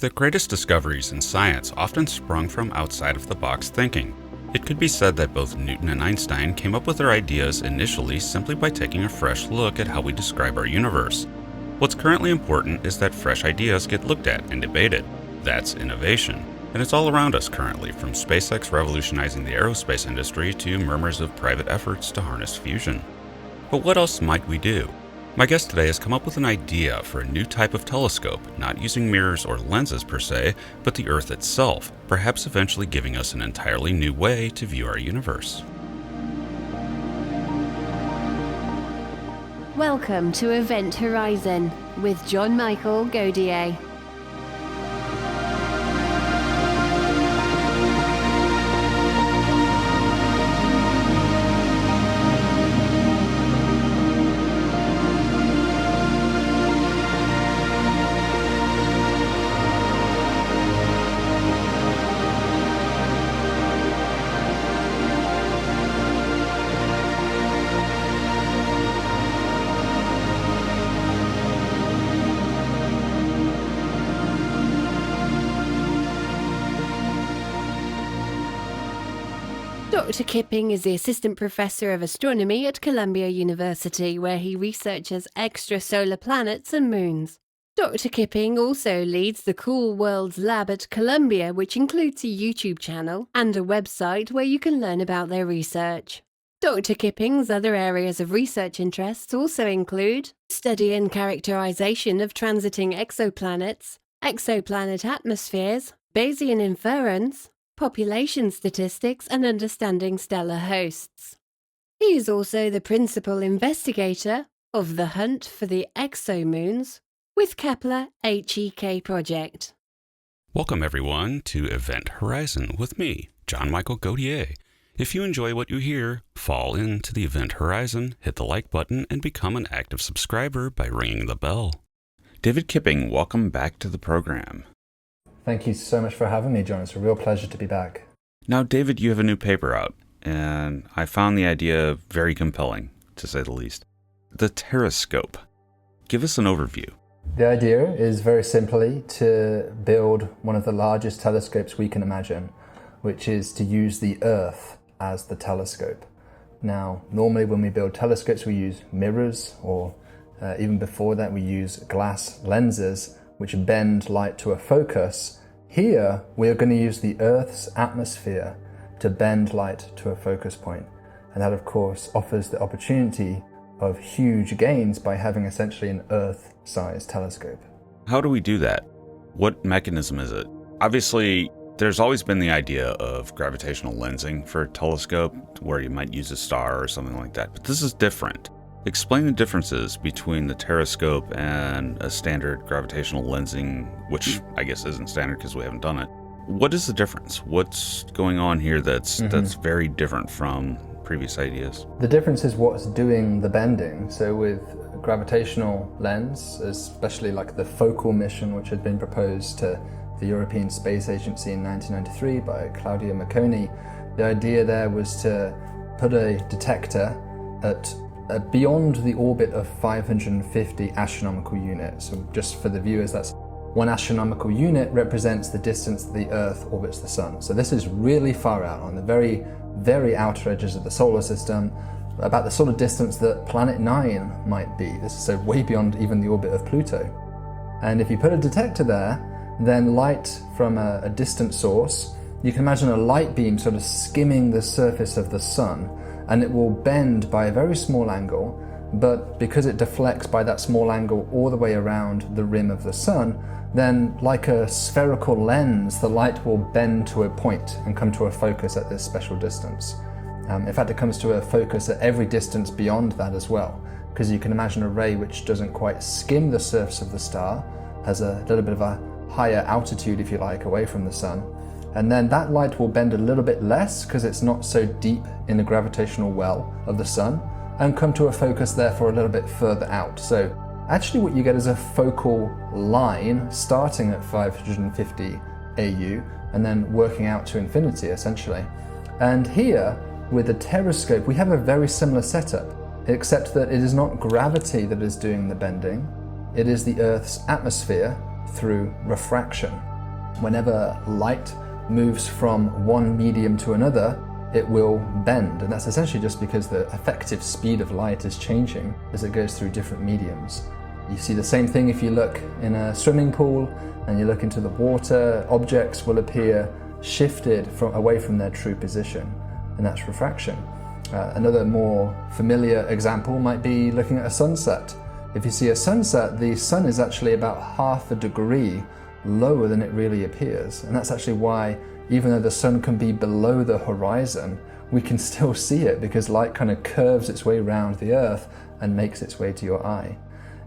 The greatest discoveries in science often sprung from outside-of-the-box thinking. It could be said that both Newton and Einstein came up with their ideas initially simply by taking a fresh look at how we describe our universe. What's currently important is that fresh ideas get looked at and debated. That's innovation. And it's all around us currently, from SpaceX revolutionizing the aerospace industry to murmurs of private efforts to harness fusion. But what else might we do? My guest today has come up with an idea for a new type of telescope, not using mirrors or lenses per se, but the Earth itself, perhaps eventually giving us an entirely new way to view our universe. Welcome to Event Horizon with John Michael Godlier. Dr. Kipping is the Assistant Professor of Astronomy at Columbia University, where he researches extrasolar planets and moons. Dr. Kipping also leads the Cool Worlds Lab at Columbia, which includes a YouTube channel and a website where you can learn about their research. Dr. Kipping's other areas of research interests also include study and characterization of transiting exoplanets, exoplanet atmospheres, Bayesian inference, population statistics, and understanding stellar hosts. He is also the principal investigator of the hunt for the exomoons with Kepler HEK project. Welcome everyone to Event Horizon with me, John Michael Godlier. If you enjoy what you hear, fall into the Event Horizon, hit the like button, and become an active subscriber by ringing the bell. David Kipping, welcome back to the program. Thank you so much for having me, John. It's a real pleasure to be back. Now, David, you have a new paper out, and I found the idea very compelling, to say the least. The Terrascope. Give us an overview. The idea is very simply to build one of the largest telescopes we can imagine, which is to use the Earth as the telescope. Now, normally when we build telescopes, we use mirrors, or even before that, we use glass lenses, which bend light to a focus. Here, we are going to use the Earth's atmosphere to bend light to a focus point. And that, of course, offers the opportunity of huge gains by having essentially an Earth-sized telescope. How do we do that? What mechanism is it? Obviously, there's always been the idea of gravitational lensing for a telescope, where you might use a star or something like that, but this is different. Explain the differences between the Terrascope and a standard gravitational lensing, which I guess isn't standard because we haven't done it. What is the difference? What's going on here that's very different from previous ideas? The difference is what's doing the bending. So with gravitational lens, especially like the focal mission, which had been proposed to the European Space Agency in 1993 by Claudia Marconi, the idea there was to put a detector at beyond the orbit of 550 astronomical units. So just for the viewers, that's 1 astronomical unit represents the distance that the Earth orbits the Sun. So this is really far out on the very, very outer edges of the solar system, about the sort of distance that Planet 9 might be. This is so way beyond even the orbit of Pluto. And if you put a detector there, then light from a distant source, you can imagine a light beam sort of skimming the surface of the Sun, and it will bend by a very small angle, but because it deflects by that small angle all the way around the rim of the Sun, then like a spherical lens, the light will bend to a point and come to a focus at this special distance. In fact, it comes to a focus at every distance beyond that as well, because you can imagine a ray which doesn't quite skim the surface of the star, has a little bit of a higher altitude, if you like, away from the Sun. And then that light will bend a little bit less because it's not so deep in the gravitational well of the Sun, and come to a focus therefore a little bit further out. So actually what you get is a focal line starting at 550 AU and then working out to infinity essentially. And here with the Terrascope we have a very similar setup, except that it is not gravity that is doing the bending, it is the Earth's atmosphere through refraction. whenever light moves from one medium to another, it will bend. And that's essentially just because the effective speed of light is changing as it goes through different mediums. You see the same thing if you look in a swimming pool and you look into the water. Objects will appear shifted away from their true position, and that's refraction. Another more familiar example might be looking at a sunset. If you see a sunset, the sun is actually about half a degree lower than it really appears. And that's actually why, even though the sun can be below the horizon, we can still see it, because light kind of curves its way around the Earth and makes its way to your eye.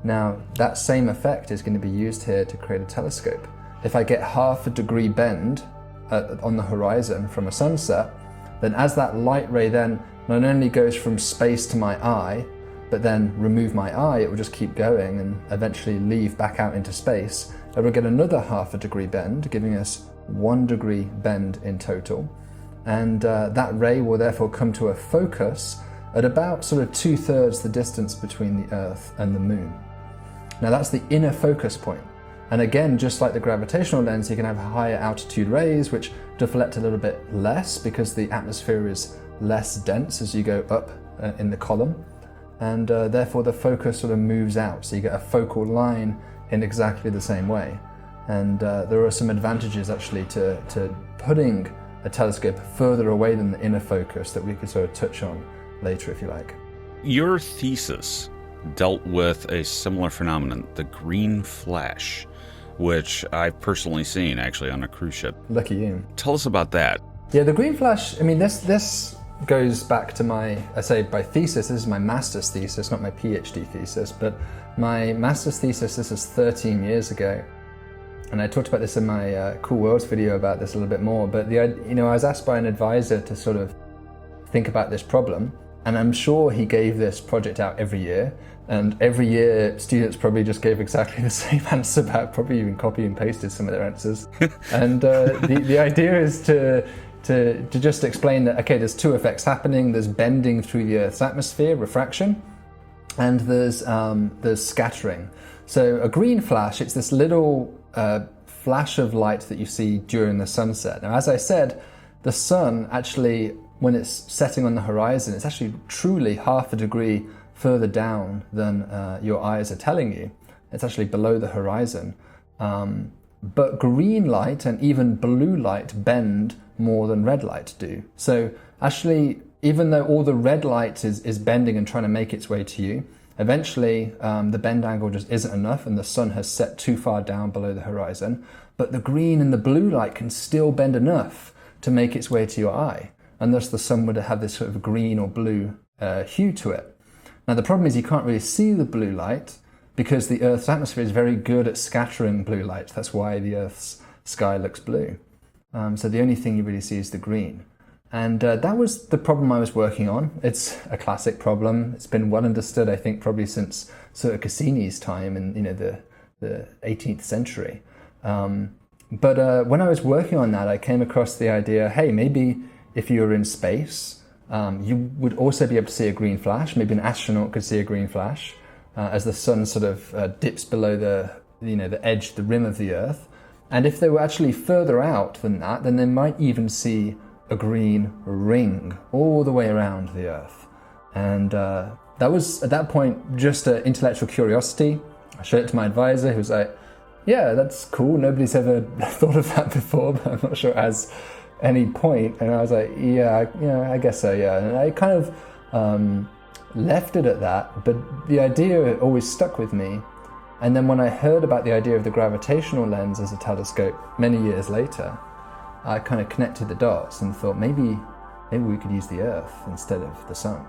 Now, that same effect is going to be used here to create a telescope. If I get half a degree bend on the horizon from a sunset, then as that light ray then not only goes from space to my eye, but then remove my eye, it will just keep going and eventually leave back out into space. It will get another half a degree bend, giving us 1 degree bend in total. And that ray will therefore come to a focus at about sort of 2/3 the distance between the Earth and the Moon. Now that's the inner focus point. And again, just like the gravitational lens, you can have higher altitude rays which deflect a little bit less because the atmosphere is less dense as you go up in the column. And therefore the focus sort of moves out. So you get a focal line in exactly the same way. And there are some advantages actually to putting a telescope further away than the inner focus that we could sort of touch on later if you like. Your thesis dealt with a similar phenomenon, the green flash, which I've personally seen actually on a cruise ship. Lucky you. Tell us about that. Yeah, the green flash, I mean, this goes back to my thesis. This is my master's thesis, not my PhD thesis, but my master's thesis, this is 13 years ago. And I talked about this in my Cool Worlds video about this a little bit more, but I was asked by an advisor to sort of think about this problem, and I'm sure he gave this project out every year, and every year students probably just gave exactly the same answer back, probably even copy and pasted some of their answers. And the idea is to just explain that, okay, there's two effects happening. There's bending through the Earth's atmosphere, refraction, and there's scattering. So a green flash, it's this little flash of light that you see during the sunset. Now, as I said, the sun actually, when it's setting on the horizon, it's actually truly half a degree further down than your eyes are telling you. It's actually below the horizon. But green light and even blue light bend more than red light do. So actually, even though all the red light is bending and trying to make its way to you, eventually the bend angle just isn't enough and the sun has set too far down below the horizon. But the green and the blue light can still bend enough to make its way to your eye. And thus the sun would have this sort of green or blue hue to it. Now the problem is you can't really see the blue light because the Earth's atmosphere is very good at scattering blue light. That's why the Earth's sky looks blue. So the only thing you really see is the green. And that was the problem I was working on. It's a classic problem. It's been well understood, I think, probably since sort of Cassini's time in the 18th century. But when I was working on that, I came across the idea, hey, maybe if you were in space, you would also be able to see a green flash. Maybe an astronaut could see a green flash as the sun sort of dips below the edge, the rim of the Earth. And if they were actually further out than that, then they might even see a green ring all the way around the Earth. And that was, at that point, just an intellectual curiosity. I showed it to my advisor, who was like, yeah, that's cool. Nobody's ever thought of that before, but I'm not sure it has any point. And I was like, yeah, I guess so, yeah. And I kind of left it at that, but the idea always stuck with me. And then when I heard about the idea of the gravitational lens as a telescope many years later, I kind of connected the dots and thought maybe we could use the Earth instead of the sun.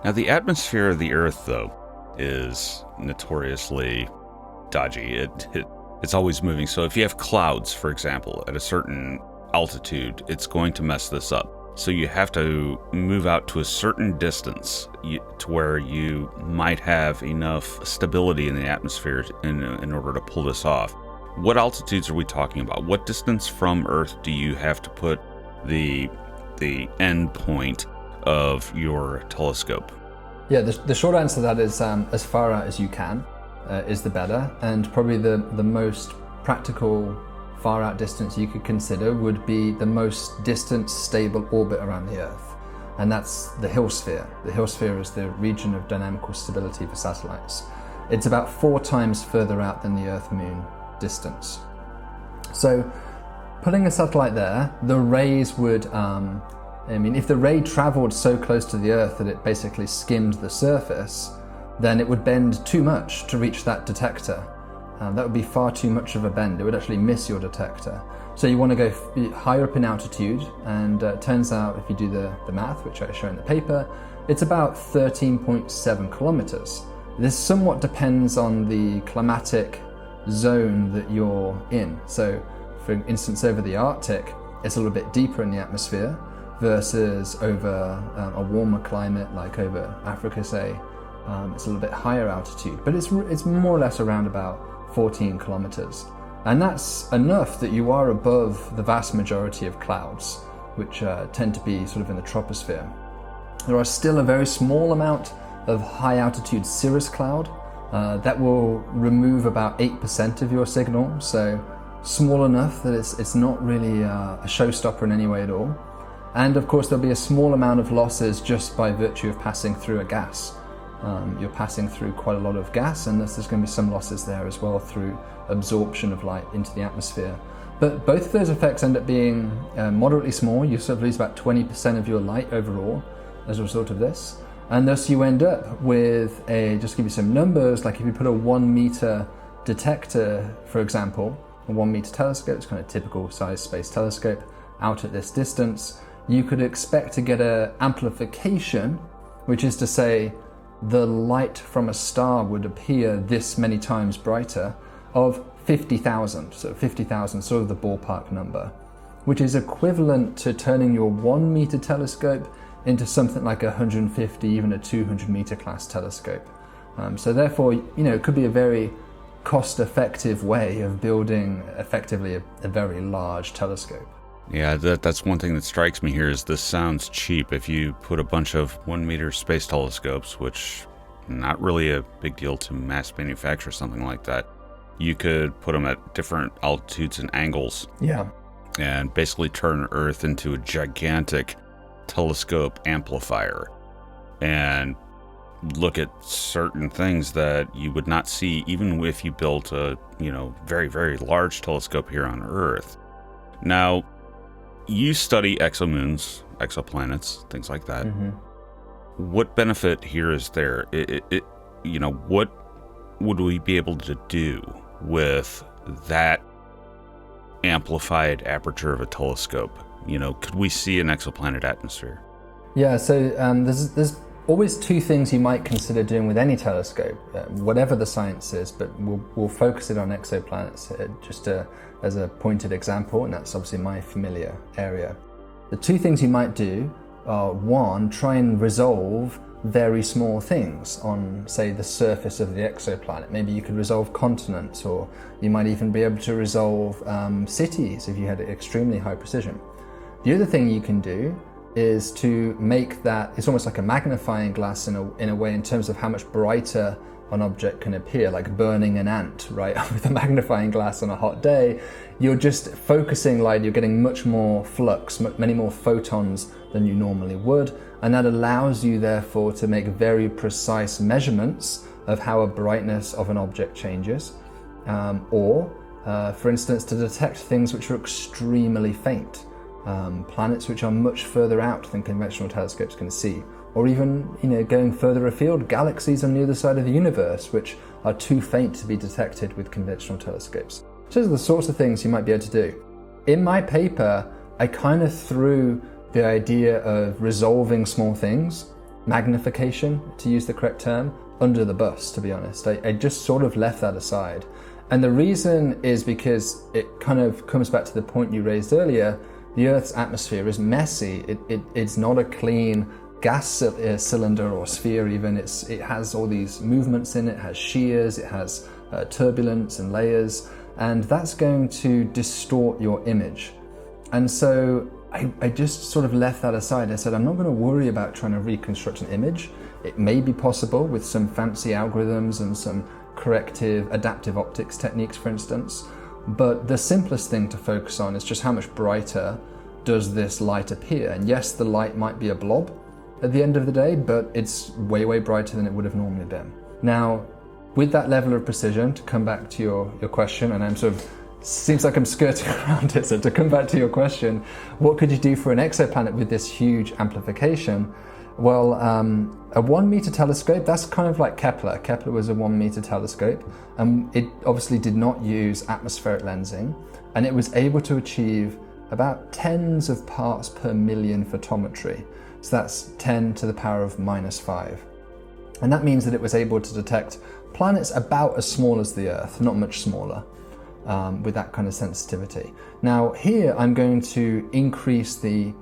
Now, the atmosphere of the Earth, though, is notoriously dodgy. It's always moving. So if you have clouds, for example, at a certain altitude, it's going to mess this up. So you have to move out to a certain distance to where you might have enough stability in the atmosphere in order to pull this off. What altitudes are we talking about? What distance from Earth do you have to put the end point of your telescope? Yeah, the short answer to that is as far out as you can is the better, and probably the most practical far out distance you could consider would be the most distant stable orbit around the Earth, and that's the Hill sphere. The Hill sphere is the region of dynamical stability for satellites. It's about 4 times further out than the Earth-Moon distance. So putting a satellite there, the rays would, if the ray traveled so close to the Earth that it basically skimmed the surface, then it would bend too much to reach that detector. That would be far too much of a bend. It would actually miss your detector. So you want to go higher up in altitude, and it turns out if you do the math, which I show in the paper, it's about 13.7 kilometers. This somewhat depends on the climatic zone that you're in. So for instance, over the Arctic, it's a little bit deeper in the atmosphere versus over a warmer climate like over Africa, say. It's a little bit higher altitude, but it's more or less around about 14 kilometers. And that's enough that you are above the vast majority of clouds, which tend to be sort of in the troposphere. There are still a very small amount of high altitude cirrus cloud that will remove about 8% of your signal, so small enough that it's not really a showstopper in any way at all. And of course there'll be a small amount of losses just by virtue of passing through a gas. You're passing through quite a lot of gas, and there's going to be some losses there as well through absorption of light into the atmosphere. But both of those effects end up being moderately small. You sort of lose about 20% of your light overall as a result of this. And thus you end up with just to give you some numbers, like if you put a 1 meter detector, for example, a 1 meter telescope, it's kind of typical size space telescope, out at this distance, you could expect to get an amplification, which is to say the light from a star would appear this many times brighter, of 50,000. So 50,000, sort of the ballpark number, which is equivalent to turning your 1 meter telescope into something like a 150, even a 200 meter class telescope. So therefore, it could be a very cost-effective way of building effectively a very large telescope. Yeah, that's one thing that strikes me here is this sounds cheap. If you put a bunch of 1 meter space telescopes, which not really a big deal to mass manufacture something like that, you could put them at different altitudes and angles. Yeah. And basically turn Earth into a gigantic telescope amplifier and look at certain things that you would not see even if you built a, very, very large telescope here on Earth. Now, you study exomoons, exoplanets, things like that. Mm-hmm. What benefit here is there? What would we be able to do with that amplified aperture of a telescope? Could we see an exoplanet atmosphere? Yeah, so there's always 2 things you might consider doing with any telescope, whatever the science is, but we'll focus it on exoplanets just as a pointed example, and that's obviously my familiar area. The 2 things you might do are, 1, try and resolve very small things on, say, the surface of the exoplanet. Maybe you could resolve continents, or you might even be able to resolve cities if you had extremely high precision. The other thing you can do is to make that, it's almost like a magnifying glass in a way, in terms of how much brighter an object can appear, like burning an ant, right? With a magnifying glass on a hot day, you're just focusing light, you're getting much more flux, many more photons than you normally would, and that allows you therefore to make very precise measurements of how a brightness of an object changes, or for instance to detect things which are extremely faint, planets which are much further out than conventional telescopes can see, or even going further afield, galaxies on the other side of the universe which are too faint to be detected with conventional telescopes. So those are the sorts of things you might be able to do. In my paper, I kind of threw the idea of resolving small things, magnification to use the correct term, under the bus, to be honest. I just sort of left that aside. And the reason is because it kind of comes back to the point you raised earlier. The Earth's atmosphere is messy. It's not a clean gas cylinder or sphere even. It has all these movements in it, has shears, it has turbulence and layers, and that's going to distort your image. And so I just sort of left that aside. I said, I'm not going to worry about trying to reconstruct an image. It may be possible with some fancy algorithms and some corrective adaptive optics techniques, for instance. But the simplest thing to focus on is just how much brighter does this light appear. And yes, the light might be a blob at the end of the day, but it's way, way brighter than it would have normally been. Now, with that level of precision, to come back to your question, and I'm sort of, seems like I'm skirting around it, so to come back to your question, what could you do for an exoplanet with this huge amplification? Well, a 1 meter telescope, that's kind of like Kepler. Kepler was a 1 meter telescope, and it obviously did not use atmospheric lensing, and it was able to achieve about tens of parts per million photometry. So that's 10 to the power of -5. And that means that it was able to detect planets about as small as the Earth, not much smaller, with that kind of sensitivity. Now here I'm going to increase the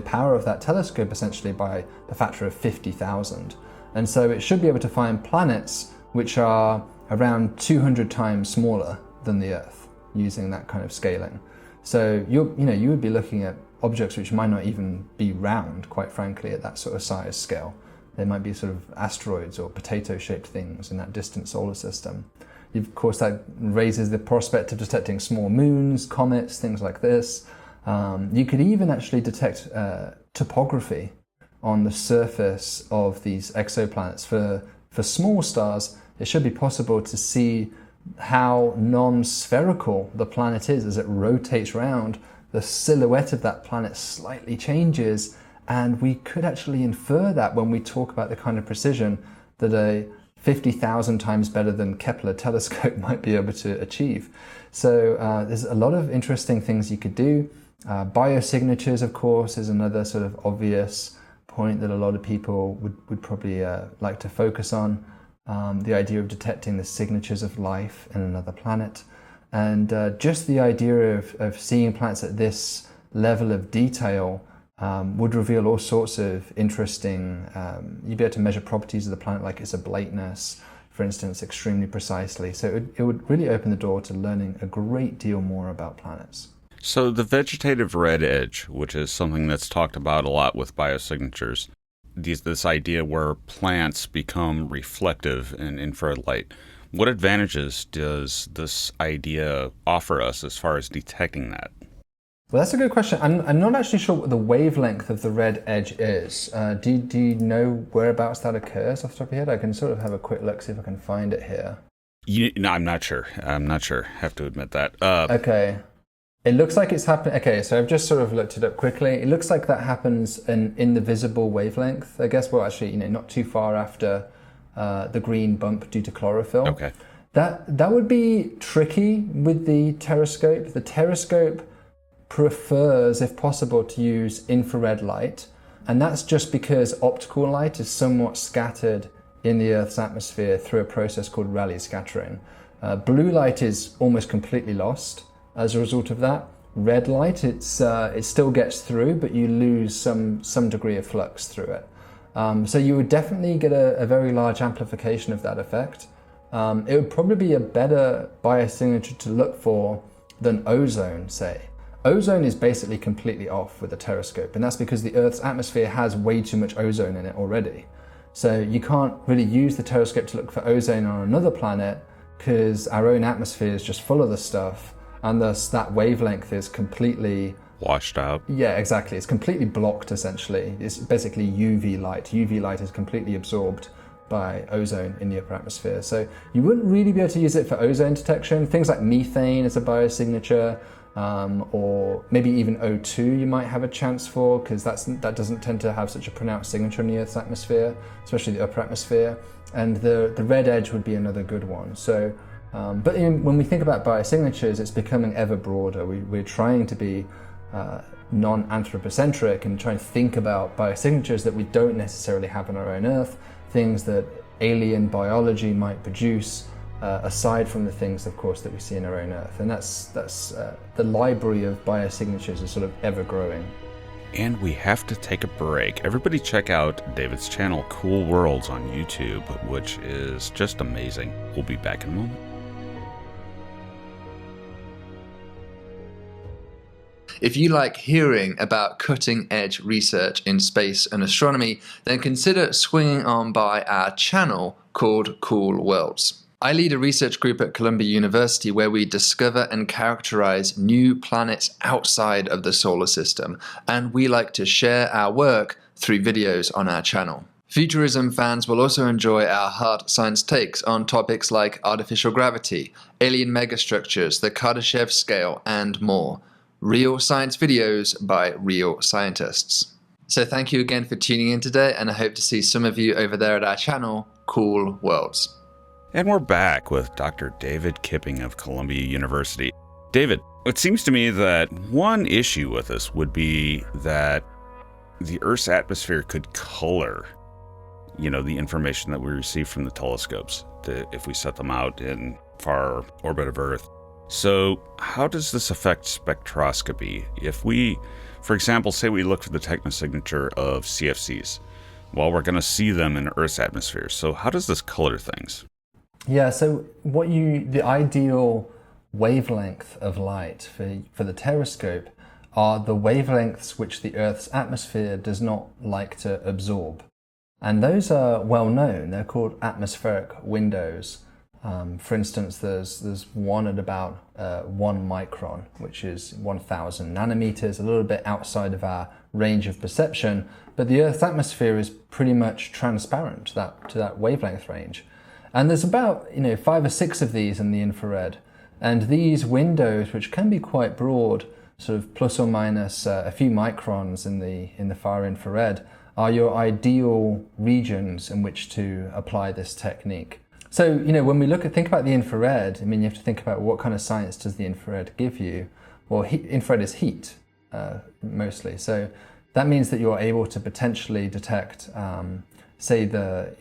power of that telescope essentially by the factor of 50,000. And so it should be able to find planets which are around 200 times smaller than the Earth using that kind of scaling. So you would be looking at objects which might not even be round, quite frankly, at that sort of size scale. They might be sort of asteroids or potato-shaped things in that distant solar system. Of course, that raises the prospect of detecting small moons, comets, things like this. You could even actually detect topography on the surface of these exoplanets. For small stars, it should be possible to see how non-spherical the planet is as it rotates around. The silhouette of that planet slightly changes, and we could actually infer that when we talk about the kind of precision that a 50,000 times better than Kepler telescope might be able to achieve. So there's a lot of interesting things you could do. Biosignatures, of course, is another sort of obvious point that a lot of people would probably like to focus on. The idea of detecting the signatures of life in another planet. And just the idea of seeing planets at this level of detail would reveal all sorts of interesting, you'd be able to measure properties of the planet like its ablateness, for instance, extremely precisely. So it would really open the door to learning a great deal more about planets. So the vegetative red edge, which is something that's talked about a lot with biosignatures, this idea where plants become reflective in infrared light. What advantages does this idea offer us as far as detecting that? Well, that's a good question. I'm not actually sure what the wavelength of the red edge is. Do you know whereabouts that occurs off the top of your head? I can sort of have a quick look, see if I can find it here. No, I'm not sure. Have to admit that. Okay. It looks like it's happening. Okay, so I've just sort of looked it up quickly. It looks like that happens in the visible wavelength. I guess, well, actually, not too far after the green bump due to chlorophyll. Okay. That would be tricky with the Terrascope. The Terrascope prefers, if possible, to use infrared light, and that's just because optical light is somewhat scattered in the Earth's atmosphere through a process called Rayleigh scattering. Blue light is almost completely lost as a result of that. Red light, it still gets through, but you lose some degree of flux through it. So you would definitely get a very large amplification of that effect. It would probably be a better biosignature to look for than ozone, say. Ozone is basically completely off with the Terrascope, and that's because the Earth's atmosphere has way too much ozone in it already. So you can't really use the Terrascope to look for ozone on another planet because our own atmosphere is just full of the stuff, and thus that wavelength is completely washed out. Yeah, exactly. It's completely blocked, essentially. It's basically UV light. UV light is completely absorbed by ozone in the upper atmosphere. So you wouldn't really be able to use it for ozone detection. Things like methane as a biosignature, or maybe even O2 you might have a chance for, because that doesn't tend to have such a pronounced signature in the Earth's atmosphere, especially the upper atmosphere. And the red edge would be another good one. So, but when we think about biosignatures, it's becoming ever broader. We're trying to be non-anthropocentric and trying to think about biosignatures that we don't necessarily have on our own Earth, things that alien biology might produce, aside from the things, of course, that we see in our own Earth. And that's the library of biosignatures is sort of ever growing. And we have to take a break. Everybody check out David's channel, Cool Worlds, on YouTube, which is just amazing. We'll be back in a moment. If you like hearing about cutting-edge research in space and astronomy, then consider swinging on by our channel called Cool Worlds. I lead a research group at Columbia University where we discover and characterize new planets outside of the solar system, and we like to share our work through videos on our channel. Futurism fans will also enjoy our hard science takes on topics like artificial gravity, alien megastructures, the Kardashev scale, and more. Real science videos by real scientists. So thank you again for tuning in today, and I hope to see some of you over there at our channel, Cool Worlds. And we're back with Dr. David Kipping of Columbia University. David, it seems to me that one issue with this would be that the Earth's atmosphere could color, the information that we receive from the telescopes, if we set them out in far orbit of Earth. So how does this affect spectroscopy? If we, for example, say we look for the technosignature of CFCs, well, we're going to see them in Earth's atmosphere. So how does this color things? Yeah, so the ideal wavelength of light for the Terrascope are the wavelengths which the Earth's atmosphere does not like to absorb. And those are well known. They're called atmospheric windows. For instance, there's one at about 1 micron, which is 1,000 nanometers, a little bit outside of our range of perception, but the Earth's atmosphere is pretty much transparent to that wavelength range. And there's about 5 or 6 of these in the infrared. And these windows, which can be quite broad, sort of plus or minus a few microns in the far infrared, are your ideal regions in which to apply this technique. So, when we think about the infrared, you have to think about what kind of science does the infrared give you? Well, infrared is heat, mostly. So that means that you're able to potentially detect say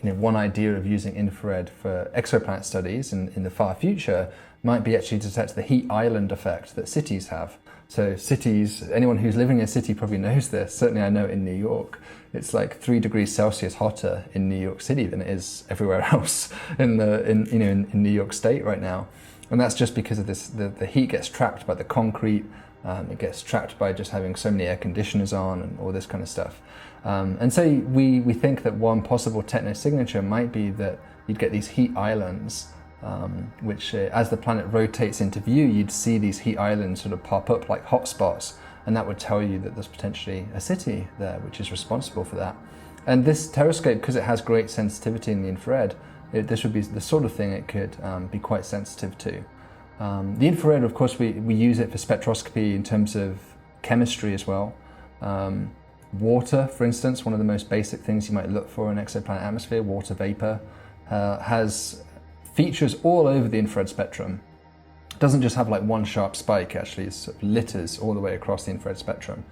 one idea of using infrared for exoplanet studies in the far future might be actually to detect the heat island effect that cities have. So cities, anyone who's living in a city probably knows this. Certainly I know in New York, it's like 3 degrees Celsius hotter in New York City than it is everywhere else in New York State right now. And that's just because of this, the heat gets trapped by the concrete. It gets trapped by just having so many air conditioners on and all this kind of stuff. And so we think that one possible technosignature might be that you'd get these heat islands, which as the planet rotates into view, you'd see these heat islands sort of pop up like hotspots, and that would tell you that there's potentially a city there which is responsible for that. And this Terrascope, because it has great sensitivity in the infrared, this would be the sort of thing it could be quite sensitive to. The infrared, of course, we use it for spectroscopy in terms of chemistry as well. Water, for instance, one of the most basic things you might look for in exoplanet atmosphere, water vapor, has features all over the infrared spectrum. It doesn't just have like one sharp spike, actually, it sort of litters all the way across the infrared spectrum.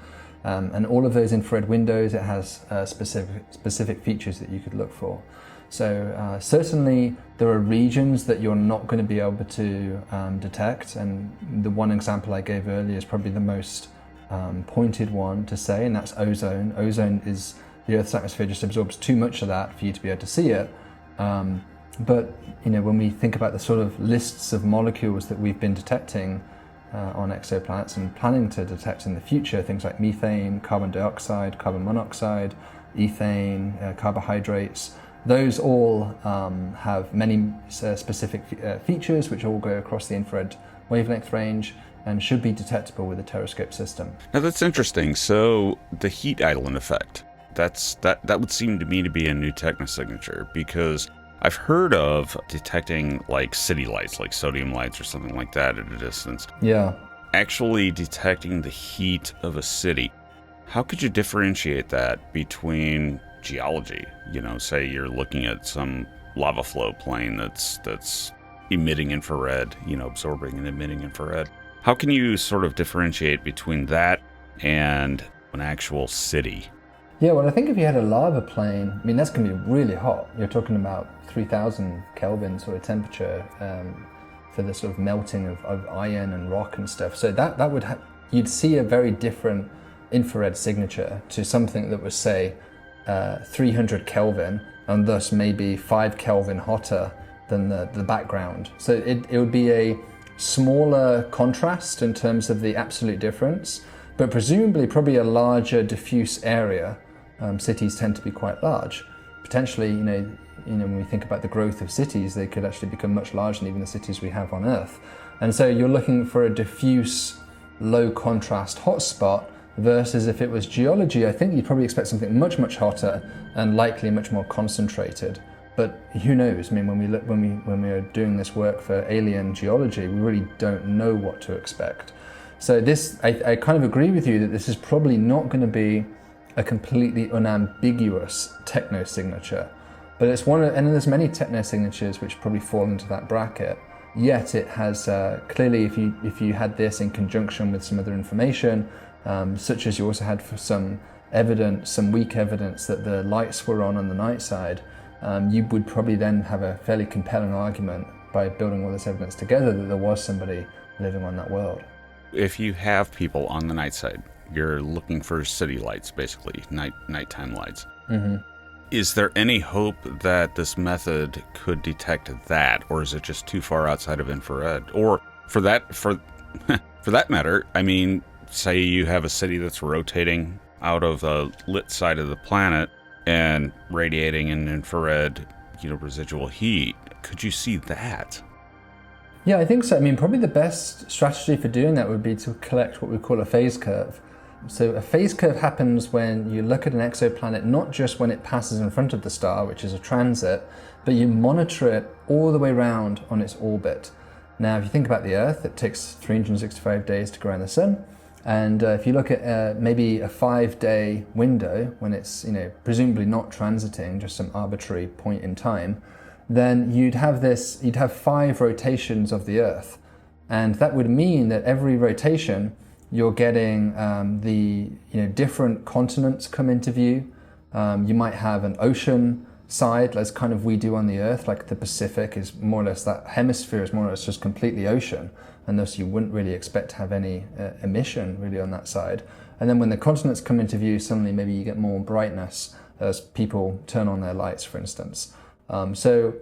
And all of those infrared windows, it has specific features that you could look for. So certainly there are regions that you're not going to be able to detect, and the one example I gave earlier is probably the most pointed one to say, and that's ozone. Ozone is, the Earth's atmosphere just absorbs too much of that for you to be able to see it. But when we think about the sort of lists of molecules that we've been detecting on exoplanets and planning to detect in the future, things like methane, carbon dioxide, carbon monoxide, ethane, carbohydrates, those all have many specific features which all go across the infrared wavelength range and should be detectable with the Terrascope system. Now that's interesting. So the heat island effect, that would seem to me to be a new technosignature, because I've heard of detecting like city lights, like sodium lights or something like that at a distance. Yeah. Actually detecting the heat of a city. How could you differentiate that between geology? Say you're looking at some lava flow plane that's emitting infrared, absorbing and emitting infrared. How can you sort of differentiate between that and an actual city? Yeah, well, I think if you had a lava plane, that's going to be really hot. You're talking about 3,000 Kelvin sort of temperature for the sort of melting of iron and rock and stuff. So that would you'd see a very different infrared signature to something that was, say, 300 Kelvin and thus maybe 5 Kelvin hotter than the background. So it would be a smaller contrast in terms of the absolute difference, but presumably probably a larger diffuse area. Cities tend to be quite large. potentially, when we think about the growth of cities, they could actually become much larger than even the cities we have on Earth. And so you're looking for a diffuse, low contrast hotspot, versus if it was geology, I think you'd probably expect something much, much hotter and likely much more concentrated. But who knows? I mean, when we are doing this work for alien geology, we really don't know what to expect. So I kind of agree with you that this is probably not going to be a completely unambiguous technosignature. But it's and there's many technosignatures which probably fall into that bracket. Yet it has clearly, if you had this in conjunction with some other information, such as you also had for some weak evidence that the lights were on the night side, you would probably then have a fairly compelling argument by building all this evidence together that there was somebody living on that world. If you have people on the night side, you're looking for city lights, basically, nighttime lights. Mm-hmm. Is there any hope that this method could detect that, or is it just too far outside of infrared? Or for that matter, I mean, say you have a city that's rotating out of the lit side of the planet and radiating in infrared, residual heat. Could you see that? Yeah, I think so. I mean, probably the best strategy for doing that would be to collect what we call a phase curve. So a phase curve happens when you look at an exoplanet, not just when it passes in front of the star, which is a transit, but you monitor it all the way around on its orbit. Now, if you think about the Earth, it takes 365 days to go around the Sun. And if you look at maybe a 5-day window when it's presumably not transiting, just some arbitrary point in time, then you'd have 5 rotations of the Earth. And that would mean that every rotation you're getting the different continents come into view. You might have an ocean side, as kind of we do on the Earth, like the Pacific is more or less, that hemisphere is more or less just completely ocean, and thus you wouldn't really expect to have any emission really on that side. And then when the continents come into view, suddenly maybe you get more brightness as people turn on their lights, for instance. So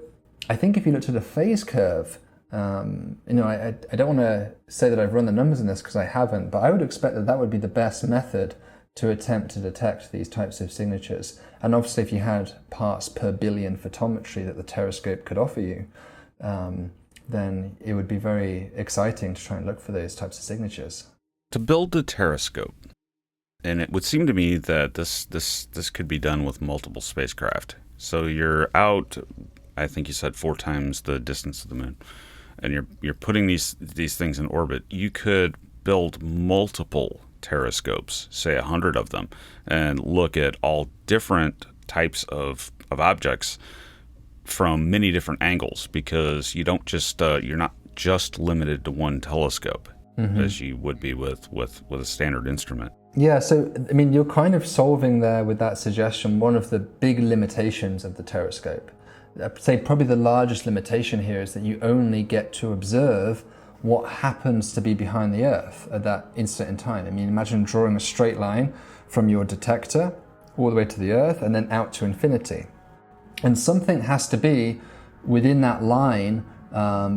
I think if you looked at a phase curve, I don't want to say that I've run the numbers in this because I haven't, but I would expect that would be the best method to attempt to detect these types of signatures. And obviously if you had parts per billion photometry that the Terrascope could offer you, then it would be very exciting to try and look for those types of signatures. To build the Terrascope, and it would seem to me that this could be done with multiple spacecraft. So you're out, I think you said 4 times the distance of the moon, and you're putting these things in orbit. You could build multiple Terrascopes, say 100 of them, and look at all different types of objects from many different angles, because you're not just limited to one telescope, mm-hmm. as you would be with a standard instrument. Yeah, so I mean, you're kind of solving there with that suggestion one of the big limitations of the Terrascope. I'd say probably the largest limitation here is that you only get to observe what happens to be behind the Earth at that instant in time. I mean, imagine drawing a straight line from your detector all the way to the Earth and then out to infinity. And something has to be within that line,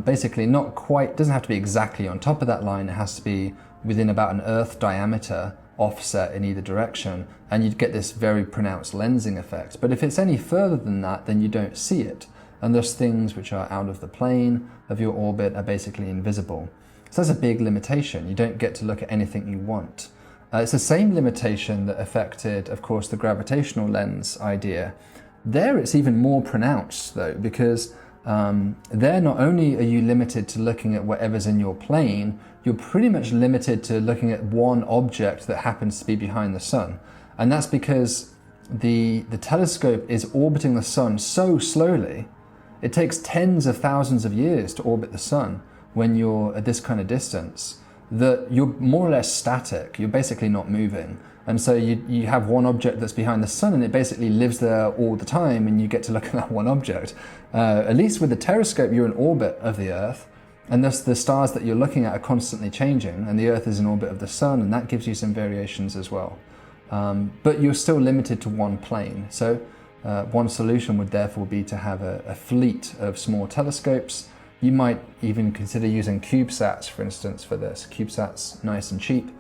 basically not quite, doesn't have to be exactly on top of that line, it has to be within about an Earth diameter offset in either direction, and you'd get this very pronounced lensing effect. But if it's any further than that, then you don't see it, and thus things which are out of the plane of your orbit are basically invisible. So that's a big limitation. You don't get to look at anything you want. It's the same limitation that affected, of course, the gravitational lens idea. There it's even more pronounced though, because there not only are you limited to looking at whatever's in your plane, you're pretty much limited to looking at one object that happens to be behind the sun. And that's because the telescope is orbiting the sun so slowly, it takes tens of thousands of years to orbit the sun when you're at this kind of distance, that you're more or less static, you're basically not moving. And so you have one object that's behind the sun and it basically lives there all the time, and you get to look at that one object. At least with the Terrascope, you're in orbit of the Earth, and thus the stars that you're looking at are constantly changing, and the Earth is in orbit of the sun, and that gives you some variations as well. But you're still limited to one plane. So one solution would therefore be to have a fleet of small telescopes. You might even consider using CubeSats, for instance, for this. CubeSats, nice and cheap.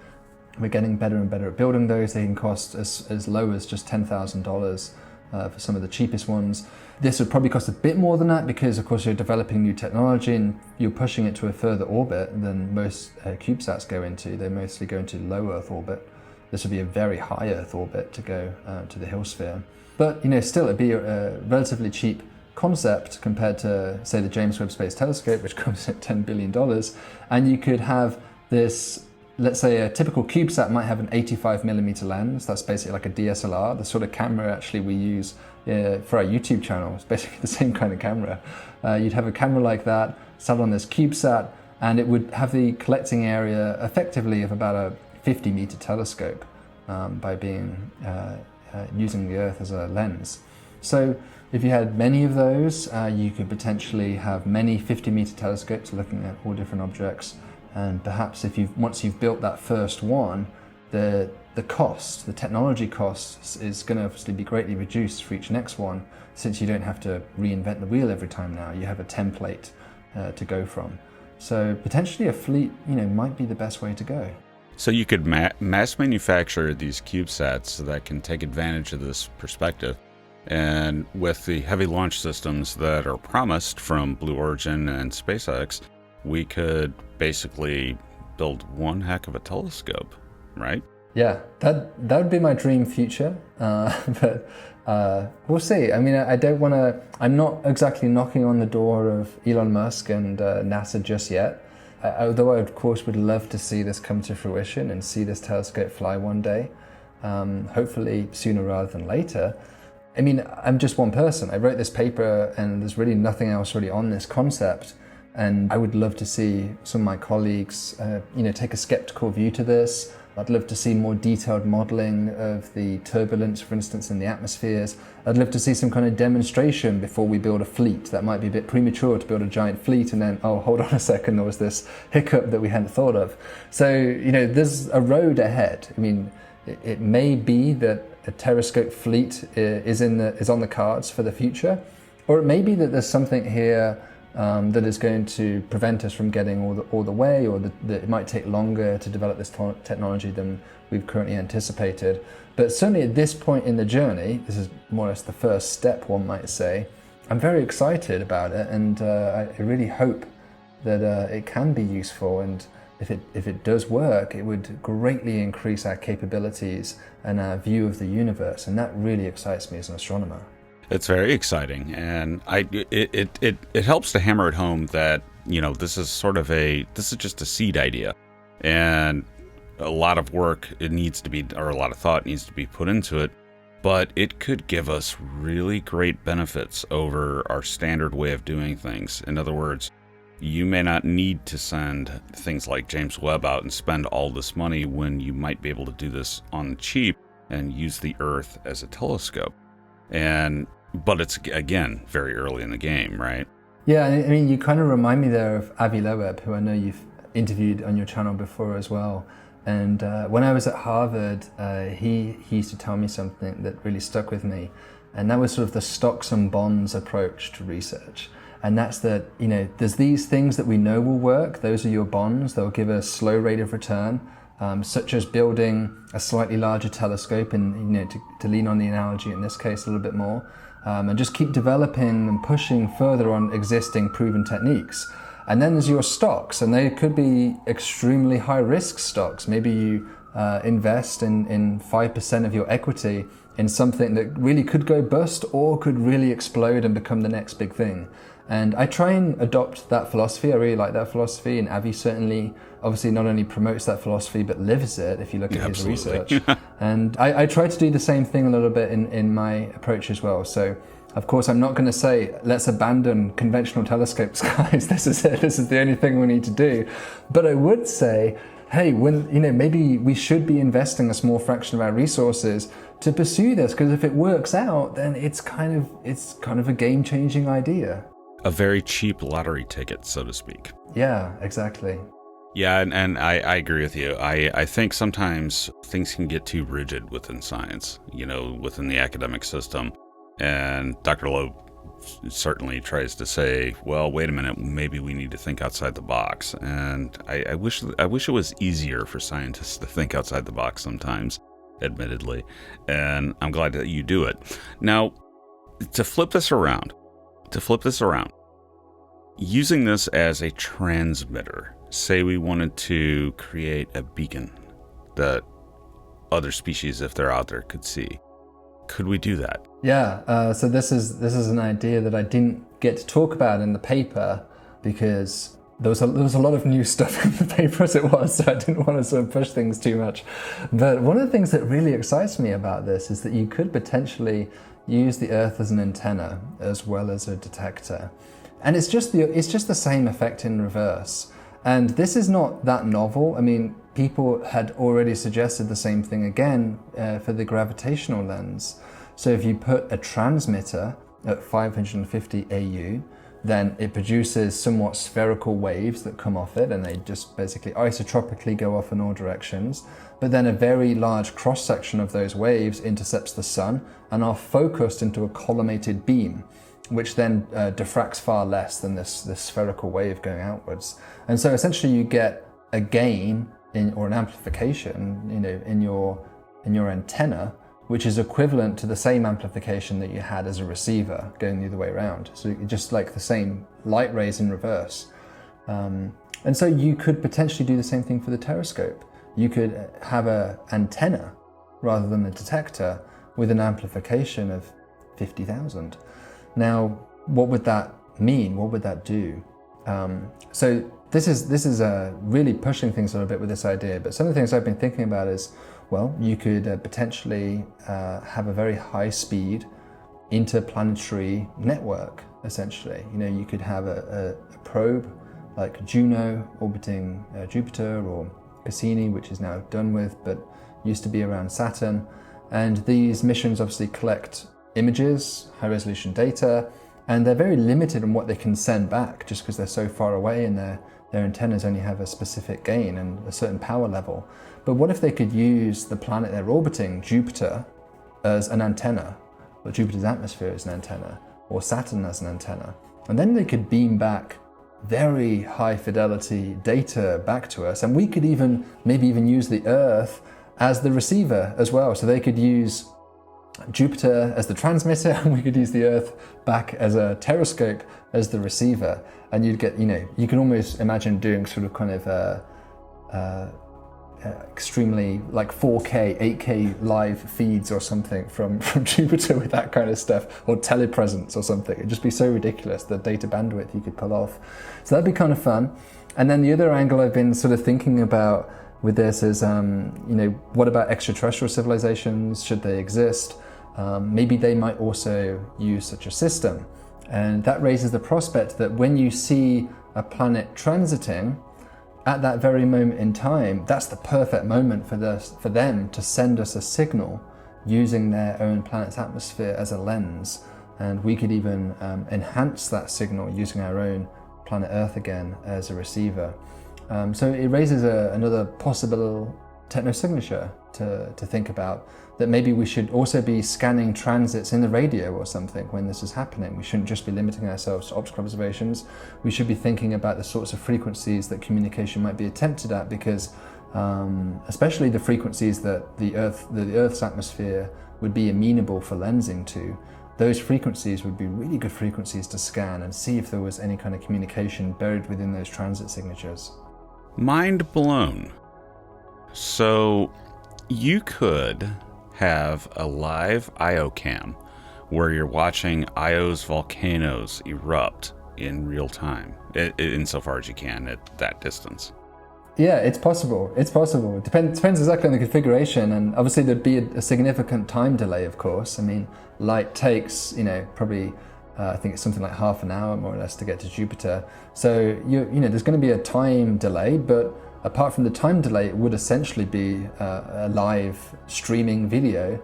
We're getting better and better at building those. They can cost as low as just $10,000 for some of the cheapest ones. This would probably cost a bit more than that because, of course, you're developing new technology and you're pushing it to a further orbit than most CubeSats go into. They mostly go into low Earth orbit. This would be a very high Earth orbit to go to the Hill sphere. But, still, it'd be a relatively cheap concept compared to, say, the James Webb Space Telescope, which comes at $10 billion. And you could have this, let's say a typical CubeSat might have an 85mm lens. That's basically like a DSLR, the sort of camera actually we use for our YouTube channel. It's basically the same kind of camera. You'd have a camera like that sat on this CubeSat, and it would have the collecting area effectively of about a 50-meter telescope by using the Earth as a lens. So if you had many of those, you could potentially have many 50-meter telescopes looking at all different objects. And perhaps once you've built that first one, the technology cost is going to obviously be greatly reduced for each next one, since you don't have to reinvent the wheel every time now. You have a template to go from. So potentially a fleet, might be the best way to go. So you could mass manufacture these CubeSats that can take advantage of this perspective. And with the heavy launch systems that are promised from Blue Origin and SpaceX, we could basically build one heck of a telescope, right? Yeah, that would be my dream future, but we'll see. I mean, I'm not exactly knocking on the door of Elon Musk and NASA just yet, although I, of course, would love to see this come to fruition and see this telescope fly one day, hopefully sooner rather than later. I mean, I'm just one person. I wrote this paper and there's really nothing else really on this concept. And I would love to see some of my colleagues, take a skeptical view to this. I'd love to see more detailed modeling of the turbulence, for instance, in the atmospheres. I'd love to see some kind of demonstration before we build a fleet. That might be a bit premature to build a giant fleet and then, oh, hold on a second, there was this hiccup that we hadn't thought of. So, there's a road ahead. I mean, it may be that a Terrascope fleet is on the cards for the future, or it may be that there's something here that is going to prevent us from getting all the way, or that it might take longer to develop this technology than we've currently anticipated. But certainly at this point in the journey, this is more or less the first step, one might say, I'm very excited about it, and I really hope that it can be useful, and if it does work, it would greatly increase our capabilities and our view of the universe, and that really excites me as an astronomer. It's very exciting, and it helps to hammer it home that this is just a seed idea, and a lot of work a lot of thought needs to be put into it, but it could give us really great benefits over our standard way of doing things. In other words, you may not need to send things like James Webb out and spend all this money when you might be able to do this on the cheap and use the Earth as a telescope. But it's, again, very early in the game, right? Yeah, I mean, you kind of remind me there of Avi Loeb, who I know you've interviewed on your channel before as well. And when I was at Harvard, he used to tell me something that really stuck with me. And that was sort of the stocks and bonds approach to research. And that's that, there's these things that we know will work. Those are your bonds. They'll give a slow rate of return, such as building a slightly larger telescope and, to lean on the analogy in this case a little bit more, and just keep developing and pushing further on existing proven techniques. And then there's your stocks, and they could be extremely high risk stocks. Maybe you invest in 5% of your equity in something that really could go bust or could really explode and become the next big thing. And I try and adopt that philosophy. I really like that philosophy, and Avi certainly, obviously, not only promotes that philosophy but lives it, if you look at his research. And I try to do the same thing a little bit in my approach as well. So, of course, I'm not going to say, let's abandon conventional telescopes, guys. This is it. This is the only thing we need to do. But I would say, hey, maybe we should be investing a small fraction of our resources to pursue this, because if it works out, then it's kind of a game-changing idea. A very cheap lottery ticket, so to speak. Yeah, exactly. Yeah, and I agree with you. I think sometimes things can get too rigid within science, within the academic system. And Dr. Loeb certainly tries to say, well, wait a minute, maybe we need to think outside the box. And I wish it was easier for scientists to think outside the box sometimes, admittedly. And I'm glad that you do it. Now, to flip this around, using this as a transmitter, say we wanted to create a beacon that other species, if they're out there, could see. Could we do that? Yeah, so this is an idea that I didn't get to talk about in the paper because there was a lot of new stuff in the paper as it was, so I didn't want to sort of push things too much. But one of the things that really excites me about this is that you could potentially use the Earth as an antenna as well as a detector. And it's just the same effect in reverse. And this is not that novel. I mean, people had already suggested the same thing again for the gravitational lens. So if you put a transmitter at 550 AU, then it produces somewhat spherical waves that come off it, and they just basically isotropically go off in all directions. But then a very large cross-section of those waves intercepts the sun and are focused into a collimated beam, which then diffracts far less than this spherical wave going outwards. And so essentially you get a gain or an amplification, in your antenna, which is equivalent to the same amplification that you had as a receiver going the other way around. So just like the same light rays in reverse. And so you could potentially do the same thing for the Terrascope. You could have an antenna rather than a detector with an amplification of 50,000. Now, what would that mean? What would that do? So this is really pushing things a little bit with this idea, but some of the things I've been thinking about is, well, you could potentially have a very high speed interplanetary network, essentially. You could have a probe like Juno orbiting Jupiter, or Cassini, which is now done with, but used to be around Saturn. And these missions obviously collect images, high resolution data, and they're very limited on what they can send back just because they're so far away and their antennas only have a specific gain and a certain power level. But what if they could use the planet they're orbiting, Jupiter, as an antenna, or Jupiter's atmosphere as an antenna, or Saturn as an antenna? And then they could beam back very high fidelity data back to us, and we could maybe even use the Earth as the receiver as well. So they could use Jupiter as the transmitter, and we could use the Earth back as a Terrascope as the receiver. And you'd get, you can almost imagine doing sort of kind of extremely like 4K, 8K live feeds or something from Jupiter with that kind of stuff, or telepresence or something. It'd just be so ridiculous, the data bandwidth you could pull off. So that'd be kind of fun. And then the other angle I've been sort of thinking about with this is, what about extraterrestrial civilizations? Should they exist? Maybe they might also use such a system. And that raises the prospect that when you see a planet transiting, at that very moment in time, that's the perfect moment for them to send us a signal using their own planet's atmosphere as a lens. And we could even enhance that signal using our own planet Earth again as a receiver. So it raises another possible technosignature to think about, that maybe we should also be scanning transits in the radio or something when this is happening. We shouldn't just be limiting ourselves to optical observations. We should be thinking about the sorts of frequencies that communication might be attempted at, because especially the frequencies that the Earth's atmosphere would be amenable for lensing to, those frequencies would be really good frequencies to scan and see if there was any kind of communication buried within those transit signatures. Mind blown. So you could have a live Io cam where you're watching Io's volcanoes erupt in real time, insofar as you can at that distance. Yeah, it's possible. It depends exactly on the configuration, and obviously there'd be a significant time delay, of course. I mean, light takes, probably, I think it's something like half an hour more or less to get to Jupiter. So, there's going to be a time delay, but apart from the time delay, it would essentially be a live streaming video.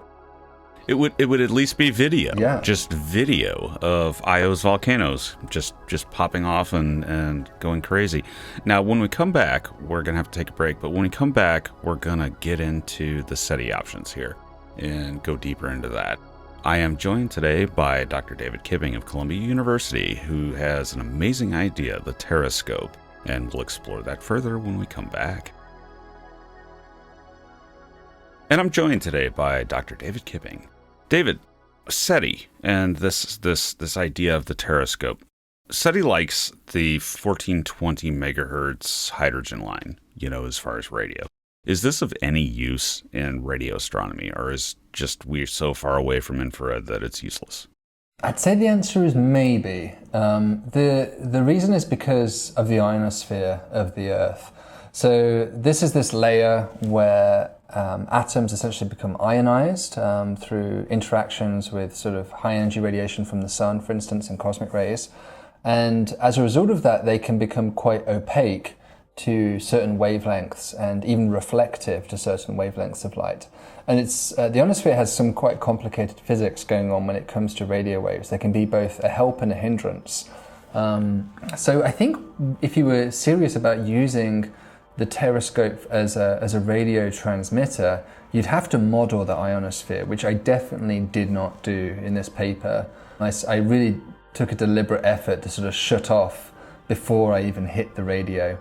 It would at least be video. Yeah. Just video of Io's volcanoes just popping off and going crazy. Now, when we come back, we're going to have to take a break, but when we come back, we're going to get into the SETI options here and go deeper into that. I am joined today by Dr. David Kipping of Columbia University, who has an amazing idea, the Terrascope, and we'll explore that further when we come back. And I'm joined today by Dr. David Kipping. David, SETI and this idea of the Terrascope. SETI likes the 1420 megahertz hydrogen line, as far as radio. Is this of any use in radio astronomy, or is just we're so far away from infrared that it's useless? I'd say the answer is maybe. The reason is because of the ionosphere of the Earth. So this layer where atoms essentially become ionized through interactions with sort of high energy radiation from the sun, for instance, and cosmic rays. And as a result of that, they can become quite opaque to certain wavelengths and even reflective to certain wavelengths of light. And the ionosphere has some quite complicated physics going on when it comes to radio waves. They can be both a help and a hindrance. So I think if you were serious about using the Terrascope as a radio transmitter, you'd have to model the ionosphere, which I definitely did not do in this paper. I really took a deliberate effort to sort of shut off before I even hit the radio.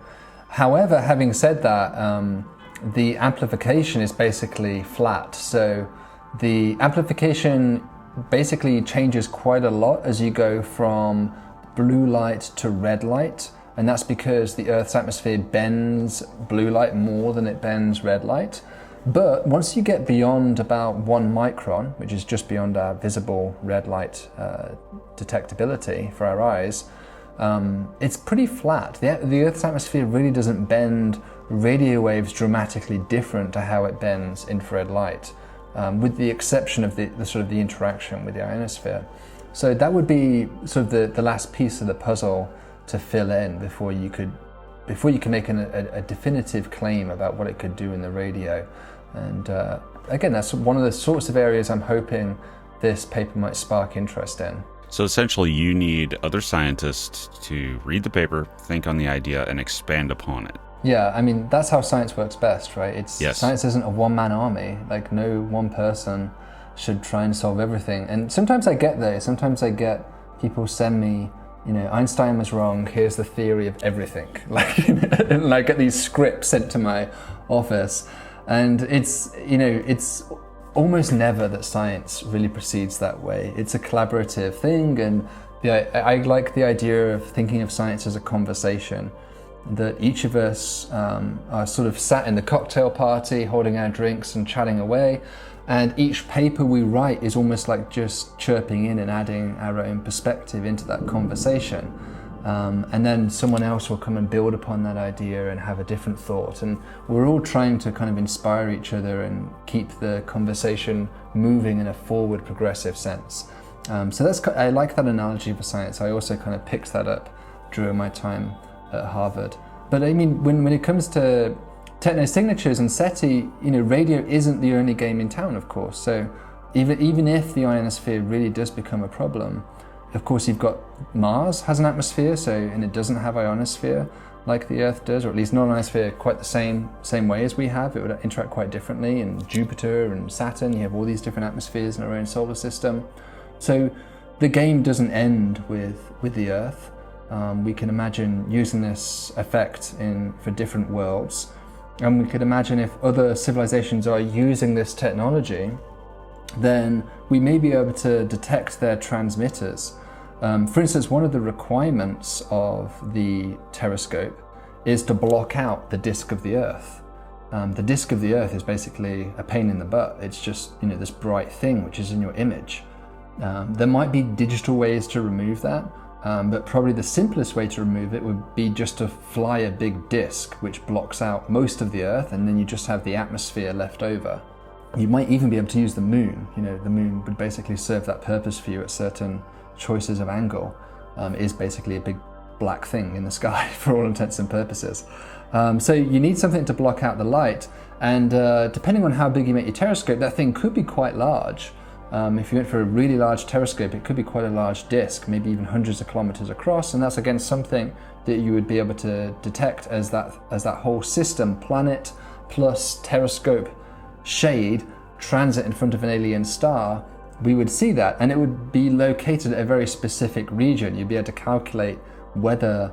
However, having said that, the amplification is basically flat. So the amplification basically changes quite a lot as you go from blue light to red light. And that's because the Earth's atmosphere bends blue light more than it bends red light. But once you get beyond about 1 micron, which is just beyond our visible red light detectability for our eyes, it's pretty flat. The Earth's atmosphere really doesn't bend radio waves dramatically different to how it bends infrared light, with the exception of the sort of the interaction with the ionosphere. So that would be sort of the last piece of the puzzle to fill in before you can make a definitive claim about what it could do in the radio. And again, that's one of the sorts of areas I'm hoping this paper might spark interest in. So essentially, you need other scientists to read the paper, think on the idea, and expand upon it. Yeah, I mean, that's how science works best, right? Yes. Science isn't a one-man army. Like, no one person should try and solve everything. And sometimes I get there. Sometimes I get people send me, Einstein was wrong, here's the theory of everything. And I get these scripts sent to my office. And it's almost never that science really proceeds that way. It's a collaborative thing, and I like the idea of thinking of science as a conversation, that each of us are sort of sat in the cocktail party, holding our drinks and chatting away, and each paper we write is almost like just chirping in and adding our own perspective into that conversation. And then someone else will come and build upon that idea and have a different thought. And we're all trying to kind of inspire each other and keep the conversation moving in a forward progressive sense. So I like that analogy for science. I also kind of picked that up during my time at Harvard. But I mean, when it comes to technosignatures and SETI, radio isn't the only game in town, of course. So even if the ionosphere really does become a problem, of course, you've got Mars has an atmosphere, and it doesn't have ionosphere like the Earth does, or at least not an ionosphere quite the same way as we have. It would interact quite differently. And Jupiter and Saturn, you have all these different atmospheres in our own solar system. So the game doesn't end with the Earth. We can imagine using this effect for different worlds. And we could imagine if other civilizations are using this technology, then we may be able to detect their transmitters. For instance, one of the requirements of the Terrascope is to block out the disk of the Earth. The disk of the Earth is basically a pain in the butt. It's just this bright thing which is in your image. There might be digital ways to remove that, but probably the simplest way to remove it would be just to fly a big disk which blocks out most of the Earth, and then you just have the atmosphere left over. You might even be able to use the moon. The moon would basically serve that purpose for you at certain choices of angle. Is basically a big black thing in the sky for all intents and purposes. So you need something to block out the light, and depending on how big you make your Terrascope, that thing could be quite large. If you went for a really large Terrascope, it could be quite a large disk, maybe even hundreds of kilometers across, and that's again something that you would be able to detect as that whole system, planet plus Terrascope shade, transit in front of an alien star. We would see that, and it would be located at a very specific region. You'd be able to calculate whether,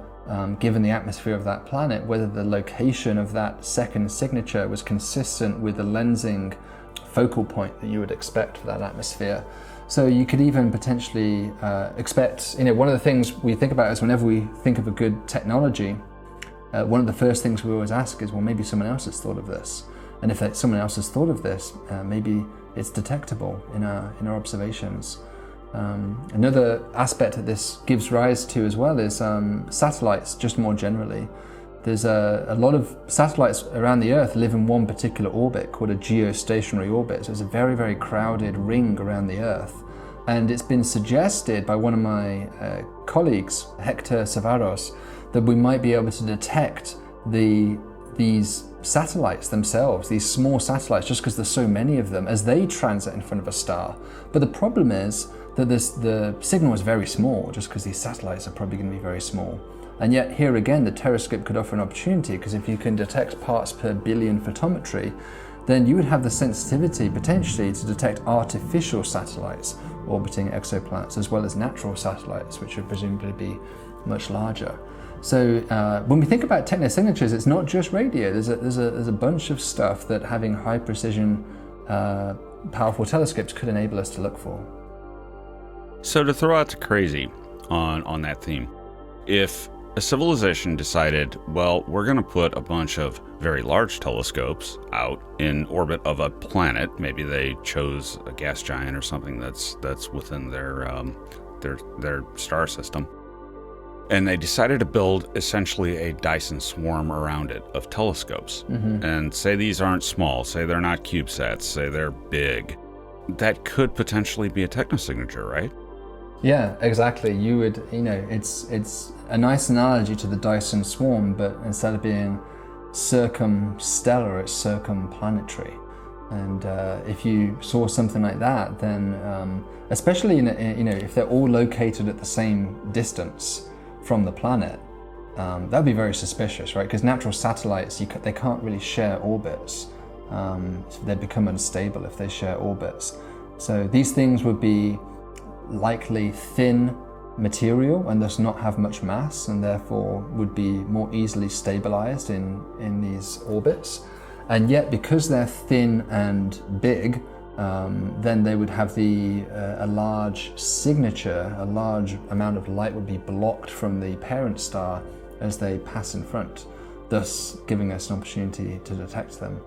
given the atmosphere of that planet, whether the location of that second signature was consistent with the lensing focal point that you would expect for that atmosphere. So you could even potentially expect, one of the things we think about is whenever we think of a good technology, one of the first things we always ask is, well, maybe someone else has thought of this. And if someone else has thought of this, maybe it's detectable in our observations. Another aspect that this gives rise to as well is satellites, just more generally. There's a lot of satellites around the Earth live in one particular orbit called a geostationary orbit. So it's a very, very crowded ring around the Earth. And it's been suggested by one of my colleagues, Hector Savaros, that we might be able to detect these satellites themselves, these small satellites, just because there's so many of them, as they transit in front of a star. But the problem is that the signal is very small, just because these satellites are probably going to be very small. And yet here again, the Terrascope could offer an opportunity, because if you can detect parts per billion photometry, then you would have the sensitivity potentially to detect artificial satellites orbiting exoplanets, as well as natural satellites, which would presumably be much larger. So when we think about technosignatures, it's not just radio. There's a bunch of stuff that having high precision, powerful telescopes could enable us to look for. So to throw out the crazy on that theme, if a civilization decided, well, we're going to put a bunch of very large telescopes out in orbit of a planet, maybe they chose a gas giant or something that's within their star system, and they decided to build essentially a Dyson swarm around it of telescopes. Mm-hmm. And say these aren't small, say they're not CubeSats, say they're big, that could potentially be a technosignature, right? Yeah, exactly. You would, it's a nice analogy to the Dyson swarm, but instead of being circumstellar, it's circumplanetary. And if you saw something like that, then especially if they're all located at the same distance from the planet, that'd be very suspicious, right? Because natural satellites, they can't really share orbits. So they become unstable if they share orbits. So these things would be likely thin material and thus not have much mass, and therefore would be more easily stabilized in these orbits. And yet, because they're thin and big, then they would have a large signature, a large amount of light would be blocked from the parent star as they pass in front, thus giving us an opportunity to detect them.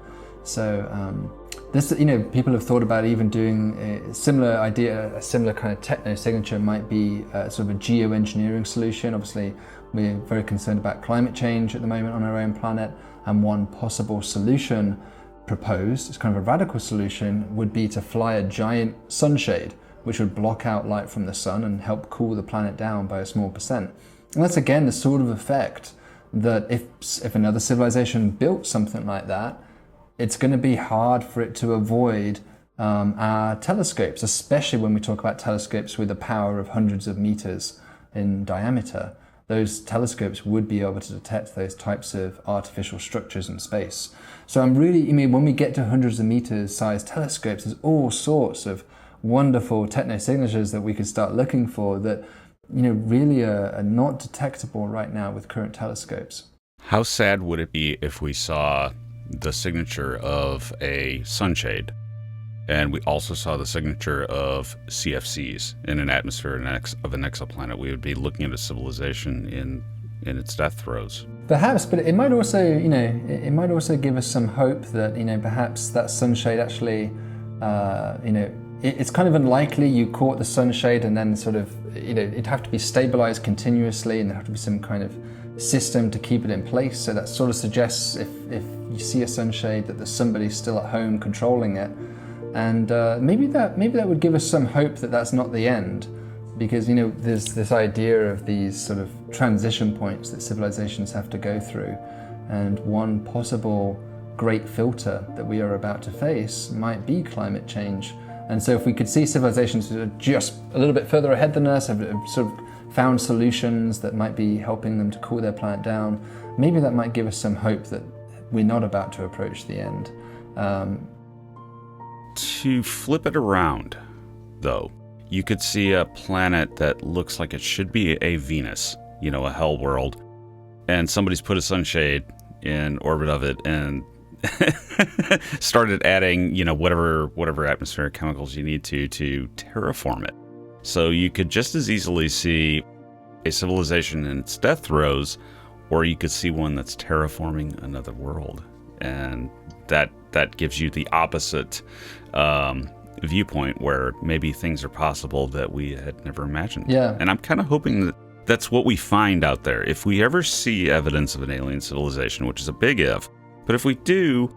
So this, people have thought about even doing a similar idea, a similar kind of technosignature might be sort of a geoengineering solution. Obviously, we're very concerned about climate change at the moment on our own planet, and one possible solution proposed, it's kind of a radical solution, would be to fly a giant sunshade, which would block out light from the sun and help cool the planet down by a small percent. And that's again the sort of effect that if another civilization built something like that, it's going to be hard for it to avoid our telescopes, especially when we talk about telescopes with a power of hundreds of meters in diameter. Those telescopes would be able to detect those types of artificial structures in space. So when we get to hundreds of meters sized telescopes, there's all sorts of wonderful technosignatures that we could start looking for that really are not detectable right now with current telescopes. How sad would it be if we saw the signature of a sunshade, and we also saw the signature of CFCs in an atmosphere of an exoplanet? We would be looking at a civilization in its death throes. Perhaps, but it might also, it might also give us some hope that, perhaps that sunshade actually, it's kind of unlikely you caught the sunshade and then sort of, it'd have to be stabilized continuously, and there have to be some kind of system to keep it in place. So that sort of suggests if you see a sunshade that there's somebody still at home controlling it, and maybe that would give us some hope that that's not the end, because there's this idea of these sort of transition points that civilizations have to go through, and one possible great filter that we are about to face might be climate change. And so if we could see civilizations that are just a little bit further ahead than us, have sort of found solutions that might be helping them to cool their planet down, maybe that might give us some hope that we're not about to approach the end. To flip it around, though, you could see a planet that looks like it should be a Venus, a hell world, and somebody's put a sunshade in orbit of it, and started adding, whatever atmospheric chemicals you need to terraform it. So you could just as easily see a civilization in its death throes, or you could see one that's terraforming another world. And that gives you the opposite viewpoint, where maybe things are possible that we had never imagined. Yeah. And I'm kind of hoping that that's what we find out there. If we ever see evidence of an alien civilization, which is a big if, but if we do,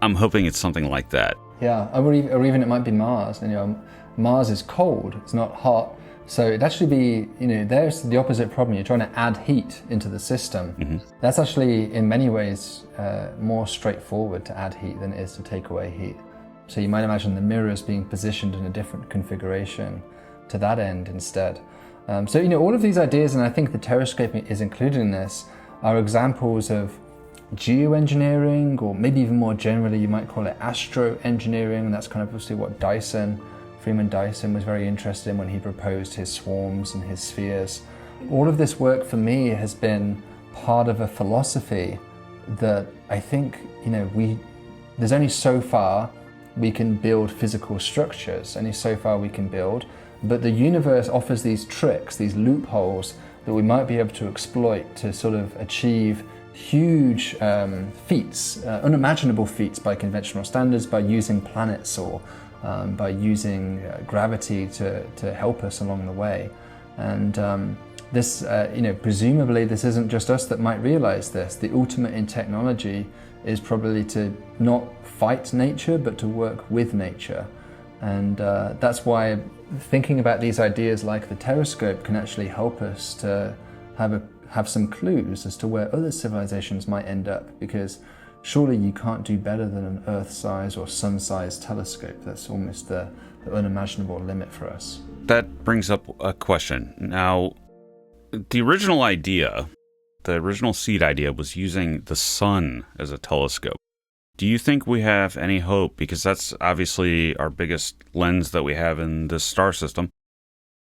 I'm hoping it's something like that. Yeah, or even it might be Mars. And, Mars is cold, it's not hot. So it'd actually be, there's the opposite problem. You're trying to add heat into the system. Mm-hmm. That's actually, in many ways, more straightforward to add heat than it is to take away heat. So you might imagine the mirrors being positioned in a different configuration to that end instead. So all of these ideas, and I think the Terrascope is included in this, are examples of geoengineering, or maybe even more generally, you might call it astroengineering. And that's kind of obviously what Freeman Dyson was very interested in when he proposed his swarms and his spheres. All of this work for me has been part of a philosophy that I think, there's only so far we can build physical structures, only so far we can build, but the universe offers these tricks, these loopholes that we might be able to exploit to sort of achieve huge feats, unimaginable feats by conventional standards, by using planets or by using gravity to help us along the way. And this, presumably this isn't just us that might realize this. The ultimate in technology is probably to not fight nature, but to work with nature. And that's why thinking about these ideas like the Terrascope can actually help us to have some clues as to where other civilizations might end up, because surely you can't do better than an Earth-sized or Sun-sized telescope. That's almost the unimaginable limit for us. That brings up a question. Now, the original seed idea was using the sun as a telescope. Do you think we have any hope? Because that's obviously our biggest lens that we have in this star system.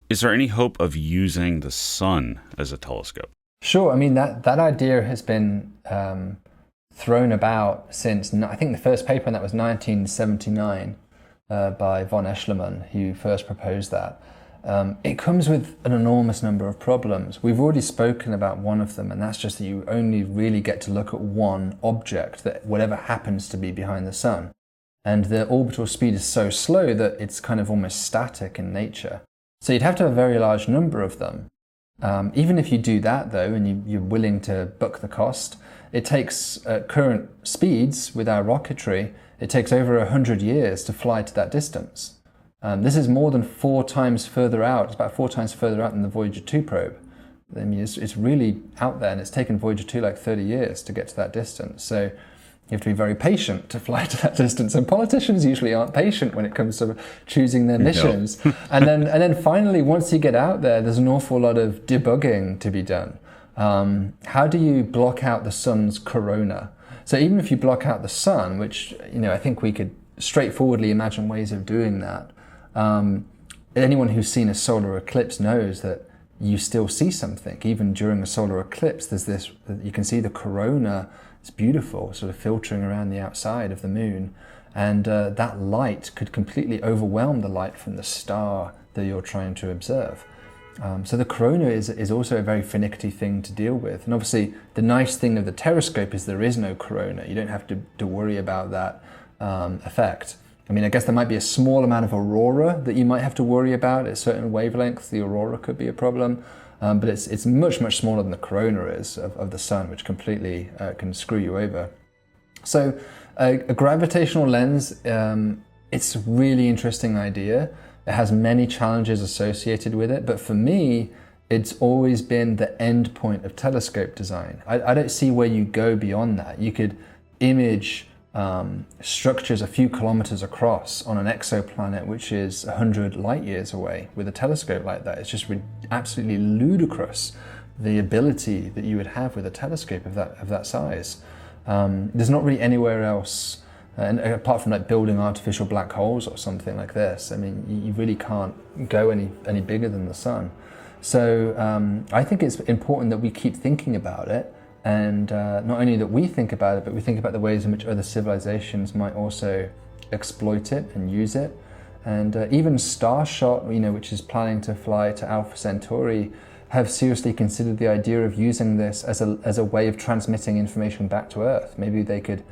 Is there any hope of using the sun as a telescope? Sure. I mean, that idea has been thrown about since, I think the first paper on that was 1979 by von Eschlemann, who first proposed that. It comes with an enormous number of problems. We've already spoken about one of them, and that's just that you only really get to look at one object, that whatever happens to be behind the sun. And the orbital speed is so slow that it's kind of almost static in nature. So you'd have to have a very large number of them. Even if you do that, though, and you're willing to buck the cost, it takes current speeds with our rocketry, it takes over 100 years to fly to that distance. This is more than 4 times further out. It's about 4 times further out than the Voyager 2 probe. I mean, it's really out there, and it's taken Voyager 2 like 30 years to get to that distance. So you have to be very patient to fly to that distance. And politicians usually aren't patient when it comes to choosing their missions. No. and then finally, once you get out there, there's an awful lot of debugging to be done. How do you block out the sun's corona? So even if you block out the sun, which I think we could straightforwardly imagine ways of doing that. Anyone who's seen a solar eclipse knows that you still see something. Even during a solar eclipse, there's this, you can see the corona. It's beautiful, sort of filtering around the outside of the moon. And that light could completely overwhelm the light from the star that you're trying to observe. So the corona is also a very finicky thing to deal with. And obviously, the nice thing of the Terrascope is there is no corona. You don't have to worry about that effect. I mean, I guess there might be a small amount of aurora that you might have to worry about at certain wavelengths. The aurora could be a problem, but it's much, much smaller than the corona is of the sun, which completely can screw you over. So a gravitational lens, it's a really interesting idea. It has many challenges associated with it, but for me, it's always been the end point of telescope design. I don't see where you go beyond that. You could image structures a few kilometers across on an exoplanet which is 100 light years away with a telescope like that. It's just absolutely ludicrous, the ability that you would have with a telescope of that size. There's not really anywhere else, and apart from like building artificial black holes or something like this. I mean, you really can't go any bigger than the sun. So I think it's important that we keep thinking about it. And not only that we think about it, but we think about the ways in which other civilizations might also exploit it and use it. And even Starshot, which is planning to fly to Alpha Centauri, have seriously considered the idea of using this as a way of transmitting information back to Earth. Maybe they could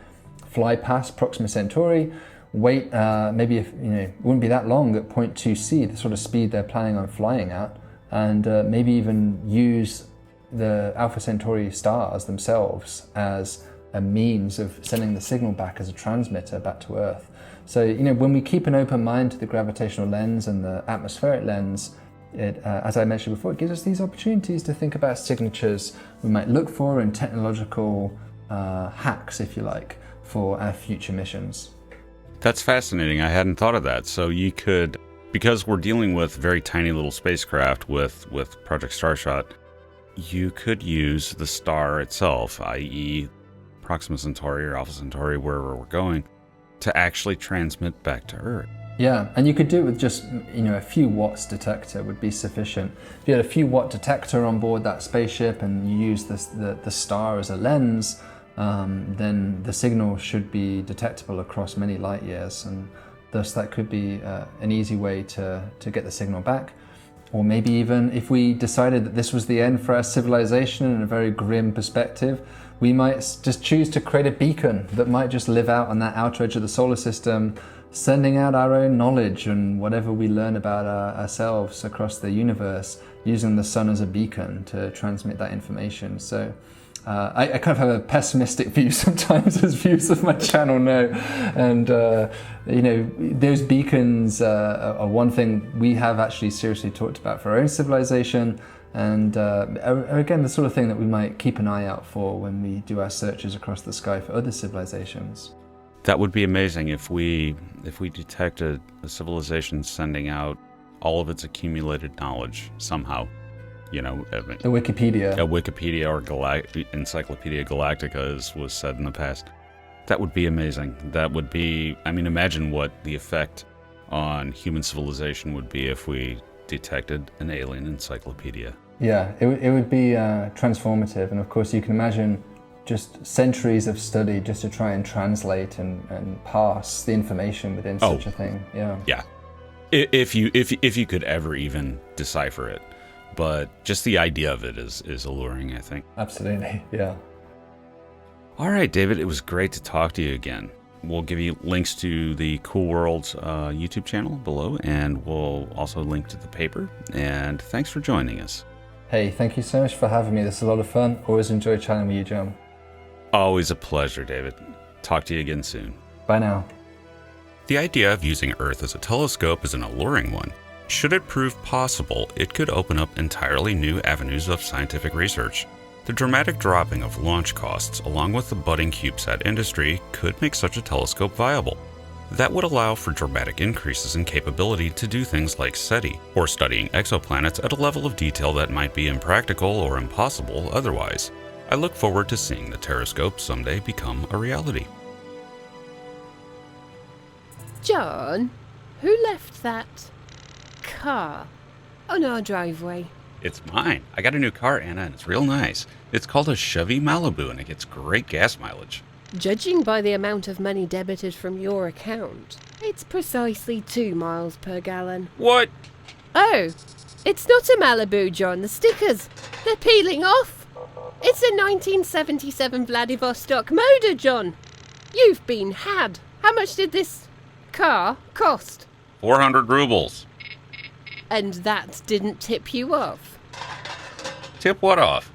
fly past Proxima Centauri, wait, maybe if it wouldn't be that long at 0.2c, the sort of speed they're planning on flying at, and maybe even use the Alpha Centauri stars themselves as a means of sending the signal back as a transmitter back to Earth. So, when we keep an open mind to the gravitational lens and the atmospheric lens, it, as I mentioned before, it gives us these opportunities to think about signatures we might look for and technological hacks, if you like, for our future missions. That's fascinating. I hadn't thought of that. So you could, because we're dealing with very tiny little spacecraft with Project Starshot, you could use the star itself, i.e. Proxima Centauri or Alpha Centauri, wherever we're going, to actually transmit back to Earth. Yeah, and you could do it with just a few watts detector would be sufficient. If you had a few watt detector on board that spaceship and you use the star as a lens, then the signal should be detectable across many light years, and thus that could be an easy way to get the signal back. Or maybe even if we decided that this was the end for our civilization in a very grim perspective, we might just choose to create a beacon that might just live out on that outer edge of the solar system, sending out our own knowledge and whatever we learn about ourselves across the universe, using the sun as a beacon to transmit that information. So I kind of have a pessimistic view sometimes, as views of my channel know. And, those beacons are one thing we have actually seriously talked about for our own civilization, and are again the sort of thing that we might keep an eye out for when we do our searches across the sky for other civilizations. That would be amazing if we detected a civilization sending out all of its accumulated knowledge somehow. A Wikipedia or Encyclopedia Galactica, as was said in the past. That would be amazing. That would be, imagine what the effect on human civilization would be if we detected an alien encyclopedia. Yeah, it would be transformative. And of course you can imagine just centuries of study just to try and translate and parse the information within such a thing. Yeah. If you could ever even decipher it. But just the idea of it is alluring, I think. Absolutely, yeah. All right, David, it was great to talk to you again. We'll give you links to the Cool Worlds YouTube channel below, and we'll also link to the paper. And thanks for joining us. Hey, thank you so much for having me. This is a lot of fun. Always enjoy chatting with you, John. Always a pleasure, David. Talk to you again soon. Bye now. The idea of using Earth as a telescope is an alluring one. Should it prove possible, it could open up entirely new avenues of scientific research. The dramatic dropping of launch costs, along with the budding CubeSat industry, could make such a telescope viable. That would allow for dramatic increases in capability to do things like SETI, or studying exoplanets at a level of detail that might be impractical or impossible otherwise. I look forward to seeing the Terrascope someday become a reality. John, who left that car on our driveway? It's mine. I got a new car, Anna, and it's real nice. It's called a Chevy Malibu, and it gets great gas mileage. Judging by the amount of money debited from your account, it's precisely 2 miles per gallon. What? Oh, it's not a Malibu, John. The stickers, they're peeling off. It's a 1977 Vladivostok motor, John. You've been had. How much did this car cost? 400 rubles. And that didn't tip you off? Tip what off?